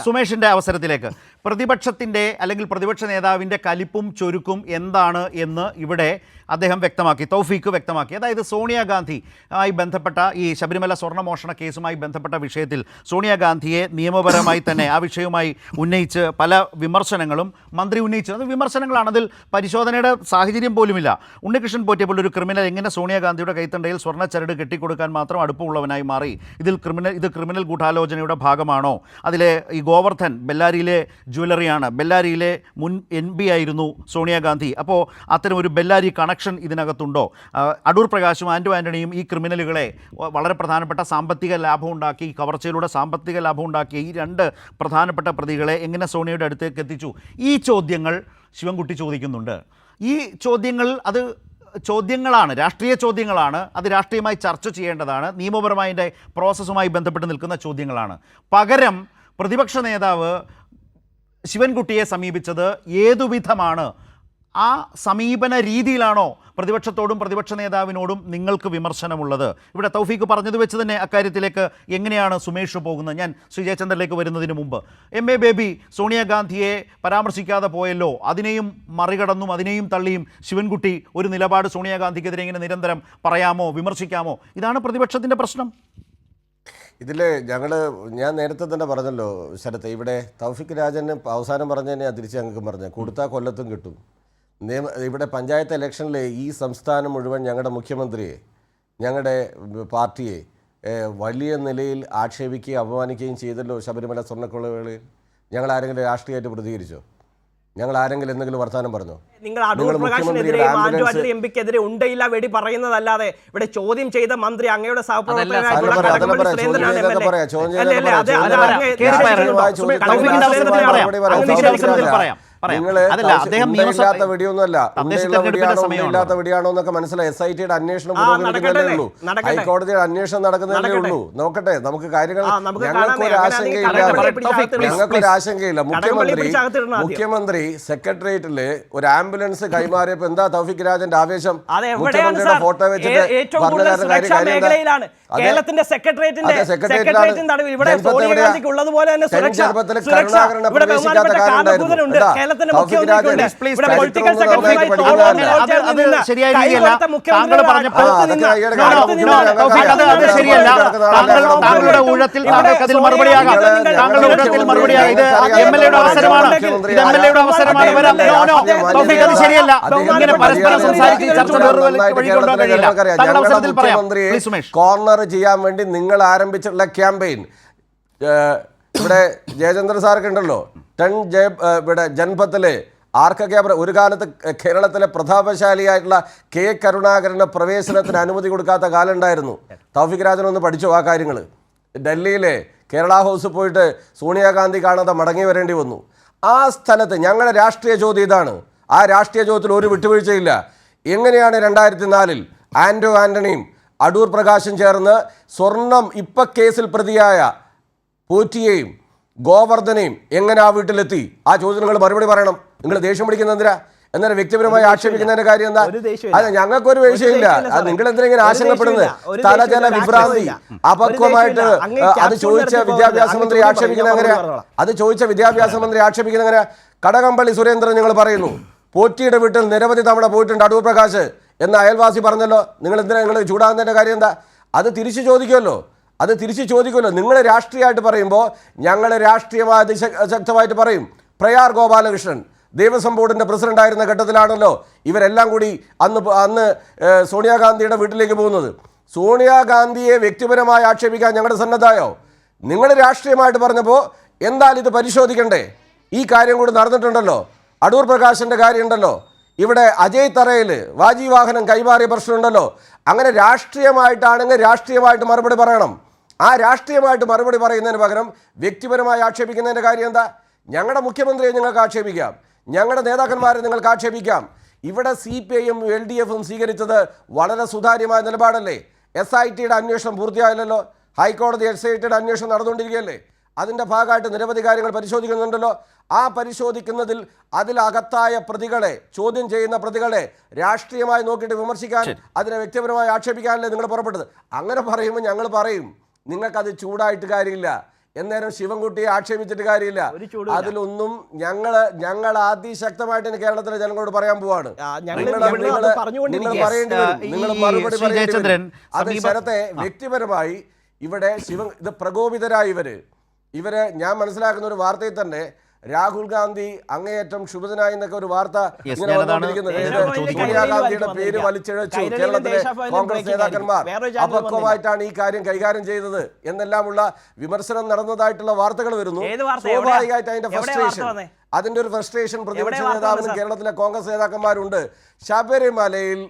സുമേഷിന്റെ അവസരത്തിലേക്ക് പ്രതിപക്ഷത്തിന്റെ അല്ലെങ്കിൽ പ്രതിപക്ഷ നേതാവിന്റെ കലിപ്പും ചൊരുക്കും എന്താണ് എന്ന് ഇവിടെ അദ്ദേഹം വ്യക്തമാക്കി, തൗഫീഖ് വ്യക്തമാക്കി. അതായത് സോണിയാഗാന്ധി ആയി ബന്ധപ്പെട്ട ഈ ശബരിമല സ്വർണ്ണമോഷണ കേസുമായി ബന്ധപ്പെട്ട വിഷയത്തിൽ സോണിയാഗാന്ധിയെ നിയമപരമായി തന്നെ ആ വിഷയവുമായി ഉന്നയിച്ച് പല വിമർശനങ്ങളും മന്ത്രി ഉന്നയിച്ചത്. അത് വിമർശനങ്ങളാണ്, അതിൽ പരിശോധനയുടെ സാഹചര്യം പോലുമില്ല. ഉണ്ണികൃഷ്ണൻ പോറ്റിയെ പോലൊരു ക്രിമിനൽ എങ്ങനെ സോണിയാഗാന്ധിയുടെ കൈത്തണ്ടയിൽ സ്വർണ്ണച്ചരട് കെട്ടിക്കൊടുക്കാൻ മാത്രം അടുപ്പമുള്ളവനായി മാറി? ഇത് ക്രിമിനൽ ഗൂഢാലോചനയുടെ ഭാഗമാണോ? അതിലെ ഈ ഗോവർദ്ധൻ ബെല്ലാരിയിലെ ജ്വല്ലറിയാണ്, ബെല്ലാരിയിലെ മുൻ NB ആയിരുന്നു സോണിയാഗാന്ധി. അപ്പോൾ അത്തരം ഒരു ബെല്ലാരി കണക്ഷൻ ഇതിനകത്തുണ്ടോ? അടൂർ പ്രകാശും ആൻ്റണിയും ഈ ക്രിമിനലുകളെ വളരെ പ്രധാനപ്പെട്ട സാമ്പത്തിക ലാഭം ഉണ്ടാക്കി, കവർച്ചയിലൂടെ സാമ്പത്തിക ലാഭം ഉണ്ടാക്കിയ ഈ രണ്ട് പ്രധാനപ്പെട്ട പ്രതികളെ എങ്ങനെ സോണിയയുടെ അടുത്തേക്ക് എത്തിച്ചു? ഈ ചോദ്യങ്ങൾ ശിവൻകുട്ടി ചോദിക്കുന്നുണ്ട്. ഈ ചോദ്യങ്ങൾ ചോദ്യങ്ങളാണ്, രാഷ്ട്രീയ ചോദ്യങ്ങളാണ്. അത് രാഷ്ട്രീയമായി ചർച്ച ചെയ്യേണ്ടതാണ്, നിയമപരമായി അതിൻ്റെ പ്രോസസ്സുമായി ബന്ധപ്പെട്ട് നിൽക്കുന്ന ചോദ്യങ്ങളാണ്. പകരം പ്രതിപക്ഷ നേതാവ് ശിവൻകുട്ടിയെ സമീപിച്ചത് ഏതുവിധമാണ്? ആ സമീപന രീതിയിലാണോ പ്രതിപക്ഷത്തോടും പ്രതിപക്ഷ നേതാവിനോടും നിങ്ങൾക്ക് വിമർശനമുള്ളത്? ഇവിടെ തൗഫീഖ് പറഞ്ഞത് വെച്ച് തന്നെ അക്കാര്യത്തിലേക്ക് എങ്ങനെയാണ് സുമേഷ് പോകുന്നത്? ഞാൻ ശ്രീ ജയചന്ദ്രനിലേക്ക് വരുന്നതിന് മുമ്പ് MA ബേബി സോണിയാഗാന്ധിയെ പരാമർശിക്കാതെ പോയല്ലോ, അതിനെയും മറികടന്നും അതിനെയും തള്ളിയും ശിവൻകുട്ടി ഒരു നിലപാട് സോണിയാഗാന്ധിക്കെതിരെ ഇങ്ങനെ നിരന്തരം പറയാമോ, വിമർശിക്കാമോ? ഇതാണ് പ്രതിപക്ഷത്തിൻ്റെ പ്രശ്നം. ഞാൻ നേരത്തെ തന്നെ പറഞ്ഞല്ലോ ശരത്ത്, ഇവിടെ തൗഫീഖ് രാജന് അവസാനം പറഞ്ഞതിനെ തിരിച്ച് ഞങ്ങൾക്ക് പറഞ്ഞു, കൊടുത്താൽ കൊല്ലത്തും കിട്ടും. ഇവിടെ പഞ്ചായത്ത് ഇലക്ഷനിൽ ഈ സംസ്ഥാനം മുഴുവൻ ഞങ്ങളുടെ മുഖ്യമന്ത്രിയെ, ഞങ്ങളുടെ പാർട്ടിയെ വലിയ നിലയിൽ ആക്ഷേപിക്കുകയും അപമാനിക്കുകയും ചെയ്തല്ലോ ശബരിമല സ്വർണ്ണക്കൊള്ളകളിൽ. ഞങ്ങൾ ആരെങ്കിലും രാഷ്ട്രീയമായിട്ട് പ്രതികരിച്ചോ? ഞങ്ങൾ ആരെങ്കിലും എന്തെങ്കിലും വർത്തമാനം പറഞ്ഞോ? നിങ്ങൾ അടൂർ പ്രകാശിനെതിരെ MPക്കെതിരെ ഉണ്ടയില്ല വെടി പറയുന്നതല്ലാതെ ഇവിടെ ചോദ്യം ചെയ്ത മന്ത്രി അങ്ങയുടെ ഇല്ലാത്ത വെടിയൊന്നുമല്ല, ഇല്ലാത്ത വെടിയാണോ എന്നൊക്കെ മനസ്സിലായി. SITയുടെ അന്വേഷണം പുരോഗമിക്കുന്നതല്ലേ ഉള്ളൂ, ഹൈക്കോടതിയുടെ അന്വേഷണം നടക്കുന്നതല്ലേ ഉള്ളൂ. നോക്കട്ടെ, നമുക്ക് കാര്യങ്ങൾ ഞങ്ങൾക്കൊരാശങ്കയില്ല. മുഖ്യമന്ത്രി സെക്രട്ടേറിയറ്റില് ഒരു ആംബുലൻസ് കൈമാറിയപ്പോ എന്താ തൗഫീഖ് രാജന്റെ ആവേശം? മുഖ്യമന്ത്രിയുടെ ഫോട്ടോ വെച്ചിട്ട് കേരളത്തിന്റെ സെക്രട്ടേറിയറ്റിന്റെ നടുവിൽ ഇവിടെ സോണിയാഗാന്ധിക്ക് ഉള്ളതുപോലെ തന്നെ കേരളത്തിന്റെ മുഖ്യമന്ത്രി ശരിയായ രീതിയല്ല. താങ്കൾ പറഞ്ഞപ്പോൾ താങ്കളുടെ ഊഴത്തിൽ താങ്കൾക്കതിൽ മറുപടിയാകാം, താങ്കളുടെ ഊഴത്തിൽ മറുപടിയാകാം. ഇത് MLAയുടെ അവസരമാണ്, ഇത് MLAയുടെ അവസരമാണ്. അത് ശരിയല്ല. ഇങ്ങനെ പരസ്പരം സംസാരിച്ച് ചർച്ച വഴികൊണ്ടാൻ കഴിയില്ല. താങ്കളുടെ അവസരത്തിൽ പറയാം. കോർണർ ചെയ്യാൻ വേണ്ടി നിങ്ങൾ ആരംഭിച്ചിട്ടുള്ള ക്യാമ്പയിൻ ഇവിടെ ജയചന്ദ്രൻ സാർക്ക് ഉണ്ടല്ലോ. ഇവിടെ ജൻപത്തിലെ ആർക്കൊക്കെ ഒരു കാലത്ത് കേരളത്തിലെ പ്രതാപശാലിയായിട്ടുള്ള K കരുണാകരന് പ്രവേശനത്തിന് അനുമതി കൊടുക്കാത്ത കാലം ഉണ്ടായിരുന്നു. തൗഫീഖ് രാജൻ ഒന്ന് പഠിച്ചു ആ കാര്യങ്ങൾ. ഡൽഹിയിലെ കേരള ഹൗസിൽ പോയിട്ട് സോണിയാഗാന്ധി കാണാതെ മടങ്ങി വരേണ്ടി വന്നു. ആ സ്ഥലത്ത് ഞങ്ങളുടെ രാഷ്ട്രീയ ചോദ്യം ഇതാണ്. ആ രാഷ്ട്രീയ ചോദ്യത്തിൽ ഒരു വിട്ടുവീഴ്ചയില്ല. എങ്ങനെയാണ് 2004 ആൻ്റണിയും അടൂർ പ്രകാശും ചേർന്ന് സ്വർണം കേസിൽ പ്രതിയായ പോറ്റിയെയും ഗോവർദ്ധനെയും എങ്ങനെ ആ വീട്ടിലെത്തി? ആ ചോദ്യം നിങ്ങൾ മറുപടി പറയണം. നിങ്ങൾ ദേഷ്യം പിടിക്കുന്ന എന്തിനാ? എന്നാലും വ്യക്തിപരമായി ആക്ഷേപിക്കുന്നതിന്റെ കാര്യം എന്താ? അത് ഞങ്ങൾക്കൊരു വിഷയമില്ല. അത് നിങ്ങൾ എന്തിനാ ഇങ്ങനെ ആശങ്കപ്പെടുന്നത്? തലജല വിഭ്രാന്തി, അപക്വമായിട്ട് അത് ചോദിച്ച വിദ്യാഭ്യാസ മന്ത്രി ആക്ഷേപിക്കുന്ന എങ്ങനെയാ? എങ്ങനെയാ? കടകംപള്ളി സുരേന്ദ്രൻ നിങ്ങൾ പറയുന്നു പോറ്റിയുടെ വീട്ടിൽ നിരവധി തവണ പോയിട്ടുണ്ട് അടൂർ പ്രകാശ് എന്ന് അയൽവാസി പറഞ്ഞല്ലോ. നിങ്ങൾ എന്തിനാ നിങ്ങൾ ചൂടാകുന്നതിന്റെ കാര്യം എന്താ? അത് തിരിച്ചു ചോദിക്കുമല്ലോ. നിങ്ങൾ രാഷ്ട്രീയമായിട്ട് പറയുമ്പോൾ ഞങ്ങൾ രാഷ്ട്രീയമായി അതിശക്തമായിട്ട് പറയും. പ്രയാർ ഗോപാലകൃഷ്ണൻ ദേവസ്വം ബോർഡിൻ്റെ പ്രസിഡൻ്റായിരുന്ന ഘട്ടത്തിലാണല്ലോ ഇവരെല്ലാം കൂടി അന്ന് സോണിയാഗാന്ധിയുടെ വീട്ടിലേക്ക് പോകുന്നത്. സോണിയാഗാന്ധിയെ വ്യക്തിപരമായി ആക്ഷേപിക്കാൻ ഞങ്ങളുടെ സന്നദ്ധയോ? നിങ്ങൾ രാഷ്ട്രീയമായിട്ട് പറഞ്ഞപ്പോൾ എന്തായാലും ഇത് പരിശോധിക്കണ്ടേ? ഈ കാര്യം കൂടി നടന്നിട്ടുണ്ടല്ലോ. അടൂർ പ്രകാശിൻ്റെ കാര്യമുണ്ടല്ലോ. ഇവിടെ അജയ് തറയിൽ വാജി വാഹനം കൈമാറിയ പ്രശ്നമുണ്ടല്ലോ. അങ്ങനെ രാഷ്ട്രീയമായിട്ടാണെങ്കിൽ രാഷ്ട്രീയമായിട്ട് മറുപടി പറയണം. ആ രാഷ്ട്രീയമായിട്ട് മറുപടി പറയുന്നതിന് പകരം വ്യക്തിപരമായി ആക്ഷേപിക്കുന്നതിൻ്റെ കാര്യം എന്താ? ഞങ്ങളുടെ മുഖ്യമന്ത്രിയെ നിങ്ങൾക്ക് ആക്ഷേപിക്കാം, ഞങ്ങളുടെ നേതാക്കന്മാരെ നിങ്ങൾക്ക് ആക്ഷേപിക്കാം. ഇവിടെ CPIയും LDFും സ്വീകരിച്ചത് വളരെ സുതാര്യമായ നിലപാടല്ലേ? SITയുടെ അന്വേഷണം പൂർത്തിയായില്ലല്ലോ. ഹൈക്കോടതി SITയുടെ അന്വേഷണം നടന്നുകൊണ്ടിരിക്കുകയല്ലേ? അതിൻ്റെ ഭാഗമായിട്ട് നിരവധി കാര്യങ്ങൾ പരിശോധിക്കുന്നുണ്ടല്ലോ. ആ പരിശോധിക്കുന്നതിൽ അതിലകത്തായ പ്രതികളെ, ചോദ്യം ചെയ്യുന്ന പ്രതികളെ രാഷ്ട്രീയമായി നോക്കിയിട്ട് വിമർശിക്കാൻ, അതിനെ വ്യക്തിപരമായി ആക്ഷേപിക്കാനല്ലേ നിങ്ങൾ പുറപ്പെട്ടത്? അങ്ങനെ പറയുമ്പോൾ ഞങ്ങൾ പറയും നിങ്ങൾക്കത് ചൂടായിട്ട് കാര്യമില്ല. എന്നേരം ശിവൻകുട്ടിയെ ആക്ഷേപിച്ചിട്ട് കാര്യമില്ല. ഒരു ചൂടുമില്ല. അതിലൊന്നും ഞങ്ങൾ അതിശക്തമായിട്ട് ഇനി കേരളത്തിലെ ജനങ്ങളോട് പറയാൻ പോവാണ്. ഞങ്ങൾ നിങ്ങൾ പറഞ്ഞുകൊണ്ടിരിക്കുകയാണ്. പറയേണ്ടി വരും, നിങ്ങൾ മറുപടി ശ്രീ പറയേണ്ടി ജയചന്ദ്രൻ, വരും. അത് ശരത്തെ വ്യക്തിപരമായി ഇവിടെ ഇത് പ്രകോപിതരായി ഇവര് ഞാൻ മനസ്സിലാക്കുന്ന ഒരു വാർത്തയിൽ തന്നെ രാഹുൽ ഗാന്ധി അങ്ങേയറ്റം ക്ഷുഭിതനായി എന്നൊക്കെ ഒരു വാർത്ത ഇങ്ങനെ വന്നുകൊണ്ടിരിക്കുന്നുണ്ട്. സോണിയാഗാന്ധിയുടെ പേര് വലിച്ചിഴച്ചു കേരളത്തിലെ കോൺഗ്രസ് നേതാക്കന്മാർ അപക്വമായിട്ടാണ് ഈ കാര്യം കൈകാര്യം ചെയ്തത് എന്നെല്ലാമുള്ള വിമർശനം നടന്നതായിട്ടുള്ള വാർത്തകൾ വരുന്നു. സ്വാഭാവികമായിട്ട് അതിന്റെ ഒരു ഫ്രസ്ട്രേഷൻ പ്രതിപക്ഷ നേതാവിനും കേരളത്തിലെ കോൺഗ്രസ് നേതാക്കന്മാരുണ്ട്. ശബരിമലയിൽ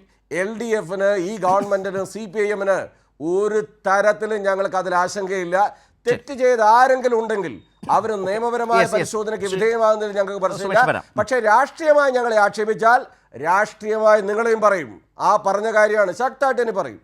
LDFന് ഈ ഗവൺമെന്റിന് CPIM-ന് ഒരു തരത്തിലും ഞങ്ങൾക്ക് അതിൽ ആശങ്കയില്ല. തെറ്റ് ചെയ്ത് ആരെങ്കിലും ഉണ്ടെങ്കിൽ അവർ നിയമപരമായ പരിശോധനയ്ക്ക് വിധേയമാകുന്നതിൽ ഞങ്ങൾക്ക് പ്രശ്നമില്ല. പക്ഷേ രാഷ്ട്രീയമായി ഞങ്ങളെ ആക്ഷേപിച്ചാൽ രാഷ്ട്രീയമായി നിങ്ങളെയും പറയും. ആ പറഞ്ഞ കാര്യമാണ് ശക്തമായിട്ട് ഇനി പറയും.